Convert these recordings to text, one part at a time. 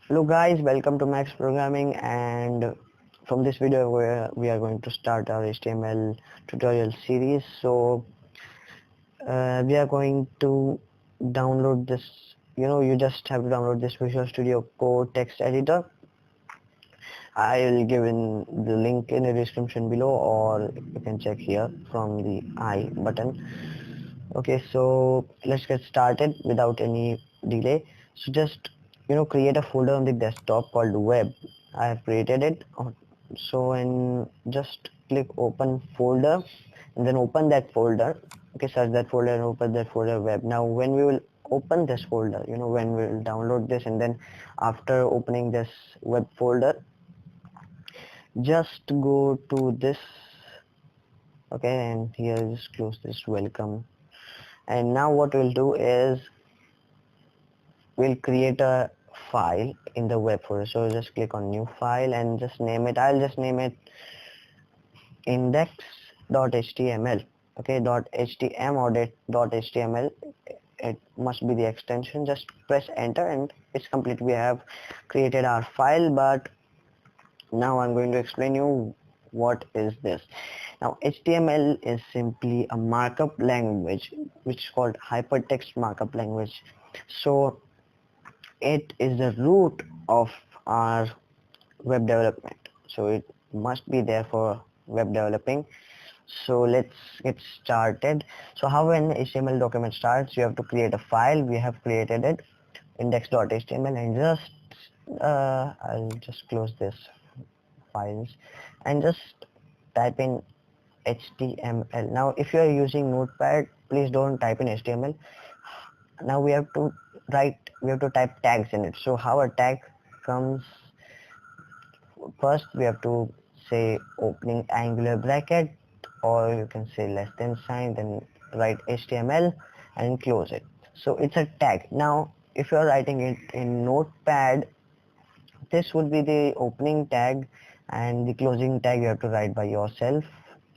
Hello guys, welcome to Max Programming, and from this video we are going to start our HTML tutorial series. So we are going to download this, you just have to download this Visual Studio Code text editor. I will give in the link in the description below, or you can check here from the I button. Okay, so let's get started without any delay. So just create a folder on the desktop called web. I have created it. So and just click open folder and then open that folder. Okay, search that folder and open that folder web. Now when we will open this folder, when we will download this, and then after opening this web folder, just go to this. Okay, and here just close this welcome. And now what we'll do is we'll create a file in the web folder. So just click on new file and just name it. I'll just name it index.html. Okay, .htm or .html. It must be the extension. Just press enter and it's complete. We have created our file, but now I'm going to explain you what is this. Now HTML is simply a markup language which is called hypertext markup language. So it is the root of our web development, so it must be there for web developing. So let's get started. So how an HTML document starts, you have to create a file. We have created it, index.html, and just I'll just close this files and just type in HTML. Now if you are using notepad, please don't type in HTML. Now we have to type tags in it. So how a tag comes, first we have to say opening angular bracket, or you can say less than sign, then write HTML and close it. So it's a tag. Now if you are writing it in notepad, this would be the opening tag, and the closing tag you have to write by yourself.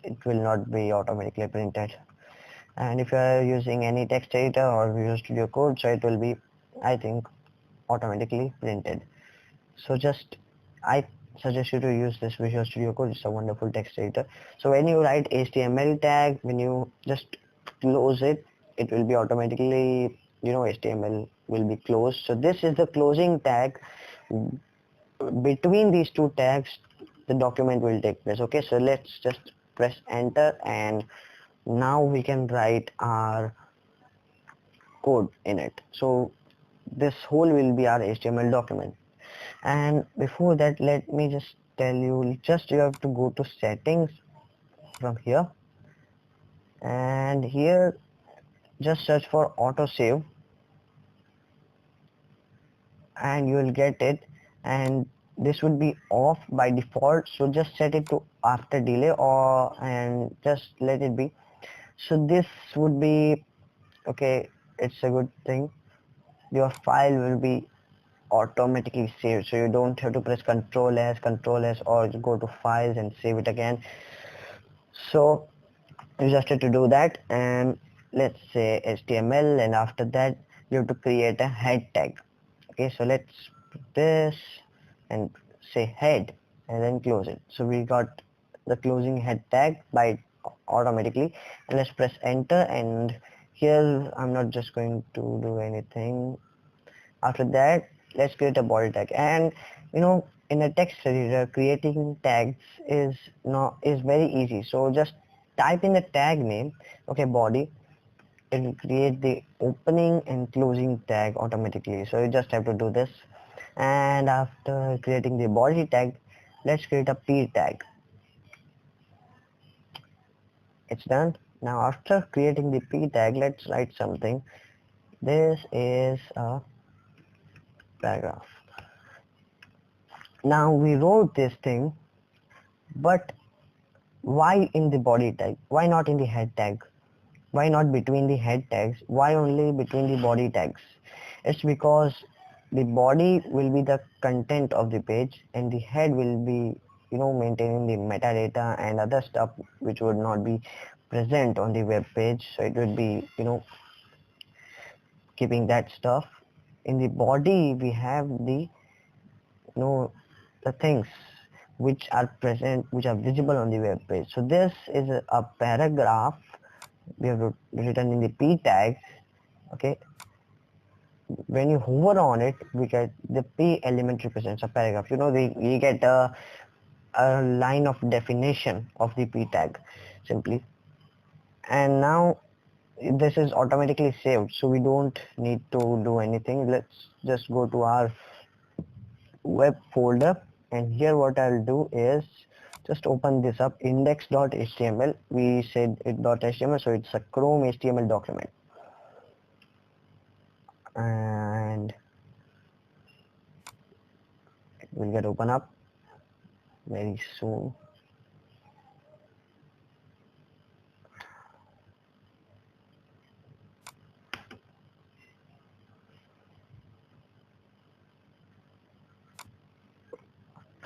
It will not be automatically printed. And if you are using any text editor or Visual Studio Code, so it will be, I think, automatically printed. So just I suggest you to use this Visual Studio Code. It's a wonderful text editor. So when you write HTML tag, when you just close it, it will be automatically, HTML will be closed. So this is the closing tag. Between these two tags, the document will take place. Okay, so let's just press enter, and now we can write our code in it. So this whole will be our HTML document. And before that, let me just tell you, just you have to go to settings from here, and here just search for autosave and you will get it. And this would be off by default, so just set it to after delay, or and just let it be. So this would be okay. It's a good thing. Your file will be automatically saved, so you don't have to press Ctrl S or go to files and save it again. So you just have to do that, and let's say HTML, and after that you have to create a head tag. Okay, so let's put this and say head and then close it. So we got the closing head tag by automatically, and let's press enter. And here I'm not just going to do anything. After that, let's create a body tag. And in a text editor, creating tags is very easy. So just type in the tag name, okay, body. It will create the opening and closing tag automatically. So you just have to do this. And after creating the body tag, let's create a p tag. It's done. Now after creating the p tag, let's write something. This is a paragraph. Now we wrote this thing, but why in the body tag? Why not in the head tag? Why not between the head tags? Why only between the body tags? It's because the body will be the content of the page, and the head will be maintaining the metadata and other stuff which would not be present on the web page. So it would be keeping that stuff. In the body we have the know the things which are present, which are visible on the web page. So this is a paragraph we have written in the p tag. Okay, when you hover on it, we get the p element represents a paragraph. You know, we get a line of definition of the p tag simply. And now this is automatically saved, so we don't need to do anything. Let's just go to our web folder, and here what I'll do is just open this up, index.html. We said it .html, so it's a Chrome HTML document, and it will get open up very soon.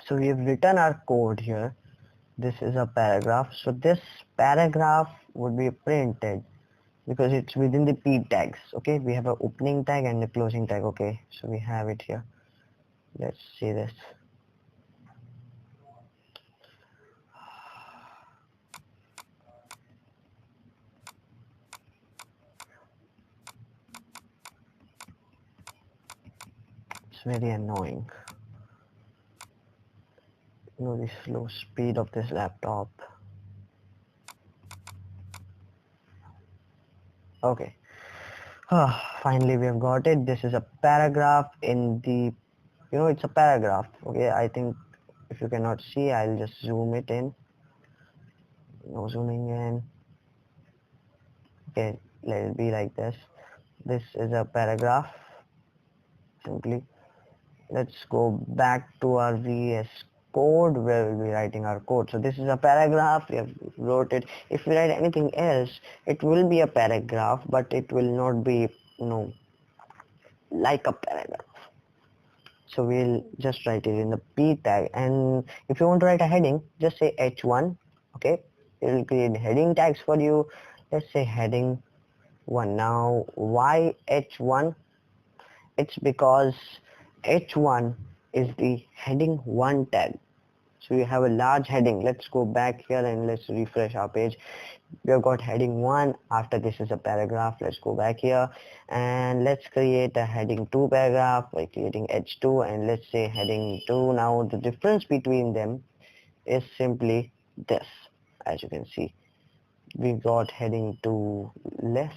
So we have written our code here. This is a paragraph, so this paragraph would be printed because it's within the p tags. Okay, we have an opening tag and a closing tag. Okay, so we have it here. Let's see this. It's very annoying. You know, the slow speed of this laptop. Okay. Finally we have got it. This is a paragraph in the, you know, it's a paragraph. Okay, I think if you cannot see, I'll just zoom it in. No zooming in. Okay, let it be like this. This is a paragraph simply. Let's go back to our VS code where we'll be writing our code. So this is a paragraph. We have wrote it. If we write anything else, it will be a paragraph, but it will not be, you know, like a paragraph. So we'll just write it in the p tag, and if you want to write a heading, just say h1. Okay, it will create heading tags for you. Let's say heading 1. Now why h1? It's because h1 is the heading 1 tag. So you have a large heading. Let's go back here and let's refresh our page. We have got heading 1. After this is a paragraph. Let's go back here and let's create a heading 2 paragraph by creating h2, and let's say heading 2. Now the difference between them is simply this. As you can see, we got heading 2 less,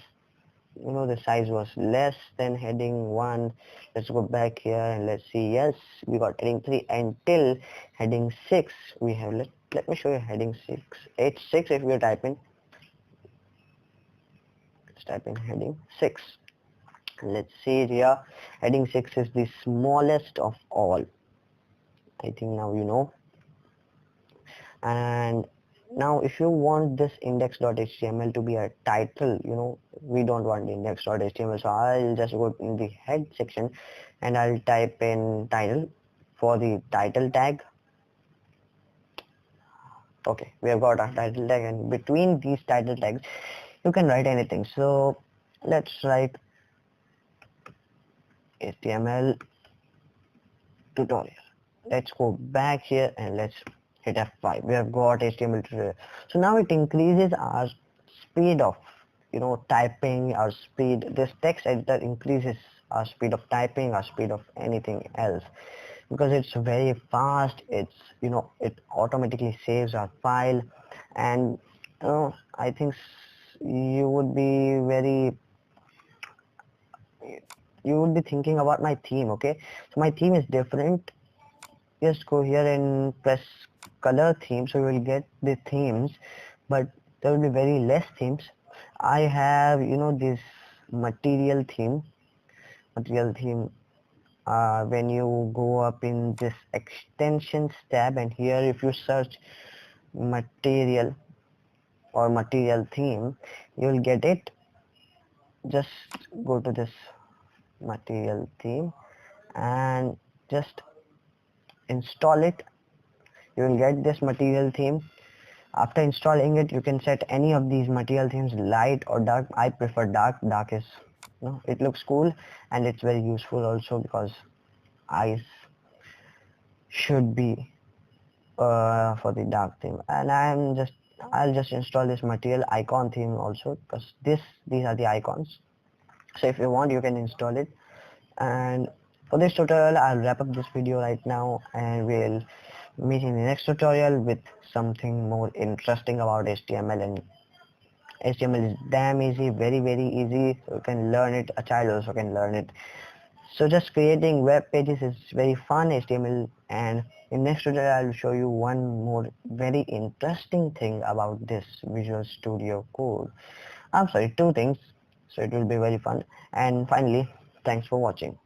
you know, the size was less than heading 1. Let's go back here and let's see. Yes, we got heading 3 until heading 6. We have, let me show you heading 6, h6. If we type in, let's type in heading 6, and let's see it here. Heading 6 is the smallest of all. I think now you know. And now if you want this index.html to be a title, you know, we don't want index.html, so I'll just go in the head section and I'll type in title for the title tag. Okay, we have got our title tag, and between these title tags you can write anything. So let's write HTML tutorial. Let's go back here and let's hit F5. We have got HTML tutorial. So now it increases our speed of, you know, typing, our speed. This text editor increases our speed of typing, our speed of anything else, because it's very fast. It's, you know, it automatically saves our file. And you know, I think you would be very, you would be thinking about my theme. Okay, so my theme is different. Just go here and press color theme, so you will get the themes, but there will be very less themes. I have, you know, this material theme. When you go up in this extensions tab, and here if you search material or material theme, you will get it. Just go to this material theme and just install it. You will get this material theme. After installing it, you can set any of these material themes, light or dark. I prefer dark. Dark is, you know, it looks cool and it's very useful also because eyes should be for the dark theme, and I'll just install this material icon theme also, because these are the icons. So if you want, you can install it. And for this tutorial, I'll wrap up this video right now, and we'll meet in the next tutorial with something more interesting about HTML. And HTML is damn easy, very easy. You can learn it. A child also can learn it. So just creating web pages is very fun, HTML. And in next tutorial, I'll show you one more very interesting thing about this Visual Studio Code. I'm sorry, two things. So it will be very fun. And finally, thanks for watching.